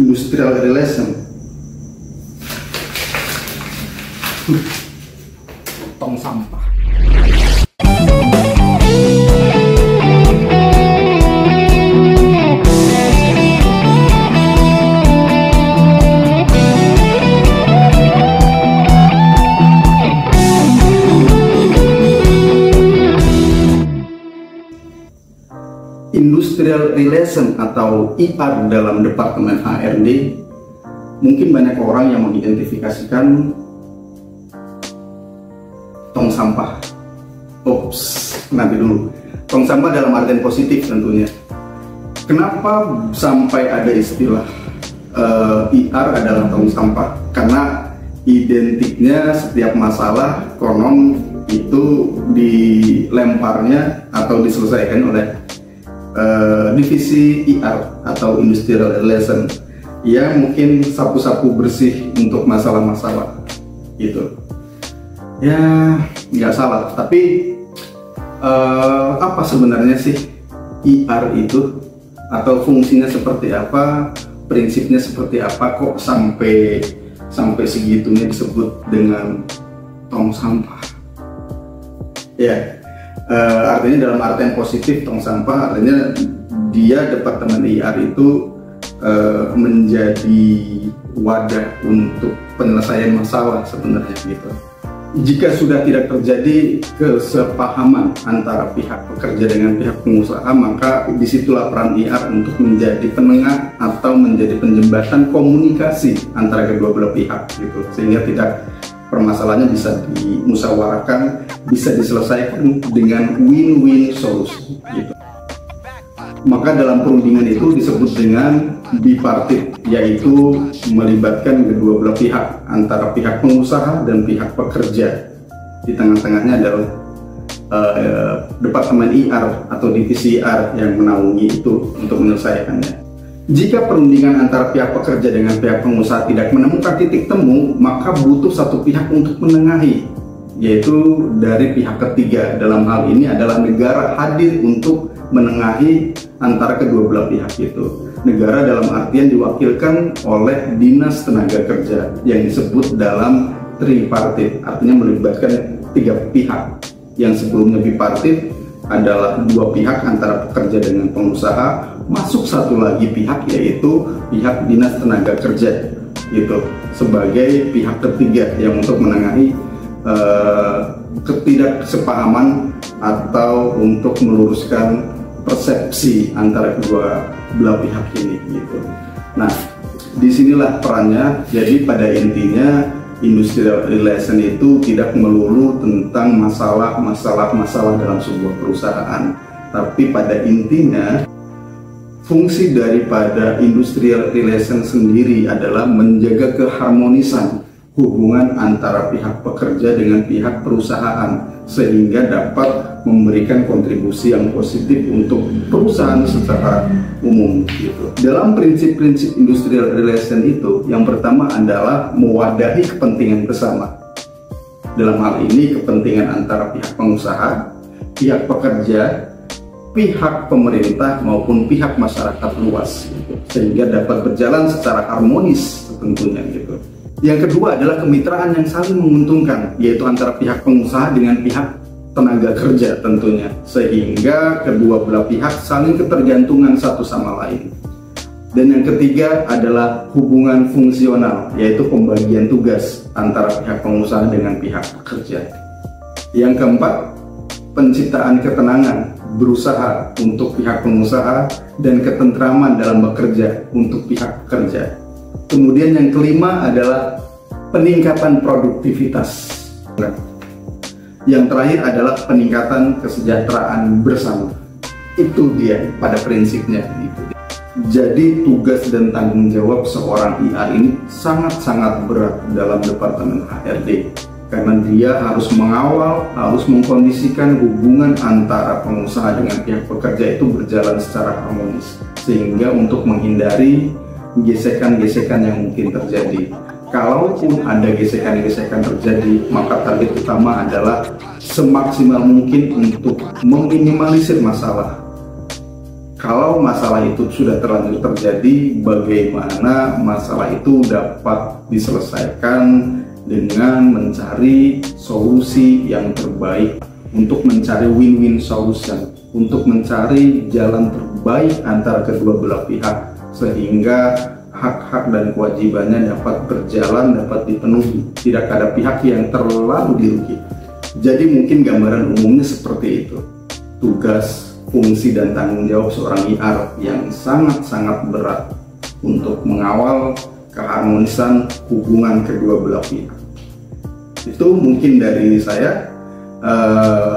Industrial relation. Tong sampah. Industrial relation atau IR dalam Departemen HRD, mungkin banyak orang yang mengidentifikasikan tong sampah. Ops, nanti dulu. Tong sampah dalam artian positif tentunya. Kenapa sampai ada istilah IR adalah tong sampah? Karena identiknya setiap masalah konon itu dilemparnya atau diselesaikan oleh divisi IR atau Industrial Relation yang mungkin sapu-sapu bersih untuk masalah-masalah gitu. Ya nggak salah, tapi apa sebenarnya sih IR itu, atau fungsinya seperti apa, prinsipnya seperti apa, kok sampai segitunya disebut dengan tong sampah? Ya, artinya dalam artian positif tong sampah artinya dia Departemen IR itu menjadi wadah untuk penyelesaian masalah sebenarnya gitu. Jika sudah tidak terjadi kesepahaman antara pihak pekerja dengan pihak pengusaha, maka disitulah peran IR untuk menjadi penengah atau menjadi penjembatan komunikasi antara kedua belah pihak gitu, sehingga permasalahannya bisa dimusyawarahkan, bisa diselesaikan dengan win-win solusi gitu. Maka dalam perundingan itu disebut dengan bipartit, yaitu melibatkan kedua belah pihak antara pihak pengusaha dan pihak pekerja. Di tengah-tengahnya adalah Departemen IR atau divisi IR yang menaungi itu untuk menyelesaikannya. Jika perundingan antara pihak pekerja dengan pihak pengusaha tidak menemukan titik temu, maka butuh satu pihak untuk menengahi, yaitu dari pihak ketiga. Dalam hal ini adalah negara hadir untuk menengahi antara kedua belah pihak itu. Negara dalam artian diwakilkan oleh Dinas Tenaga Kerja yang disebut dalam tripartit, artinya melibatkan tiga pihak. Yang sebelumnya bipartit adalah dua pihak antara pekerja dengan pengusaha, masuk satu lagi pihak, yaitu pihak Dinas Tenaga Kerja gitu, sebagai pihak ketiga yang untuk menengahi ketidaksepahaman atau untuk meluruskan persepsi antara kedua belah pihak ini gitu. Nah, disinilah perannya. Jadi pada intinya industrial relation itu tidak melulu tentang masalah dalam sebuah perusahaan, tapi pada intinya fungsi daripada industrial relation sendiri adalah menjaga keharmonisan hubungan antara pihak pekerja dengan pihak perusahaan, sehingga dapat memberikan kontribusi yang positif untuk perusahaan secara umum gitu. Dalam prinsip-prinsip industrial relation itu, yang pertama adalah mewadahi kepentingan bersama. Dalam hal ini kepentingan antara pihak pengusaha, pihak pekerja, pihak pemerintah maupun pihak masyarakat luas gitu, sehingga dapat berjalan secara harmonis tentunya gitu. Yang kedua adalah kemitraan yang saling menguntungkan, yaitu antara pihak pengusaha dengan pihak tenaga kerja tentunya, sehingga kedua belah pihak saling ketergantungan satu sama lain. Dan yang ketiga adalah hubungan fungsional, yaitu pembagian tugas antara pihak pengusaha dengan pihak pekerja. Yang keempat, penciptaan ketenangan, berusaha untuk pihak pengusaha dan ketentraman dalam bekerja untuk pihak pekerja. Kemudian yang kelima adalah peningkatan produktivitas. Yang terakhir adalah peningkatan kesejahteraan bersama. Itu dia pada prinsipnya gitu. Jadi tugas dan tanggung jawab seorang IR ini sangat-sangat berat dalam Departemen HRD, karena dia harus mengawal, harus mengkondisikan hubungan antara pengusaha dengan pihak pekerja itu berjalan secara harmonis, sehingga untuk menghindari gesekan-gesekan yang mungkin terjadi. Kalaupun ada gesekan-gesekan terjadi, maka target utama adalah semaksimal mungkin untuk meminimalisir masalah. Kalau masalah itu sudah terlanjur terjadi, bagaimana masalah itu dapat diselesaikan dengan mencari solusi yang terbaik, untuk mencari win-win solution, untuk mencari jalan terbaik antara kedua belah pihak, sehingga hak-hak dan kewajibannya dapat berjalan, dapat dipenuhi, tidak ada pihak yang terlalu dirugi. Jadi mungkin gambaran umumnya seperti itu. Tugas, fungsi, dan tanggung jawab seorang IR yang sangat-sangat berat untuk mengawal keharmonisan hubungan kedua belah pihak. Itu mungkin dari saya.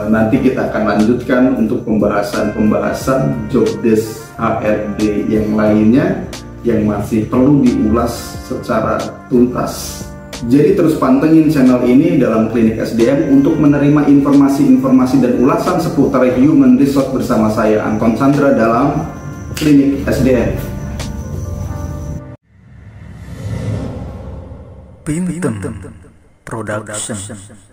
Nanti kita akan lanjutkan untuk pembahasan job desk HRD yang lainnya yang masih perlu diulas secara tuntas. Jadi terus pantengin channel ini dalam Klinik SDM untuk menerima informasi-informasi dan ulasan seputar human resource bersama saya, Anton Chandra, dalam Klinik SDM. Pintem Production.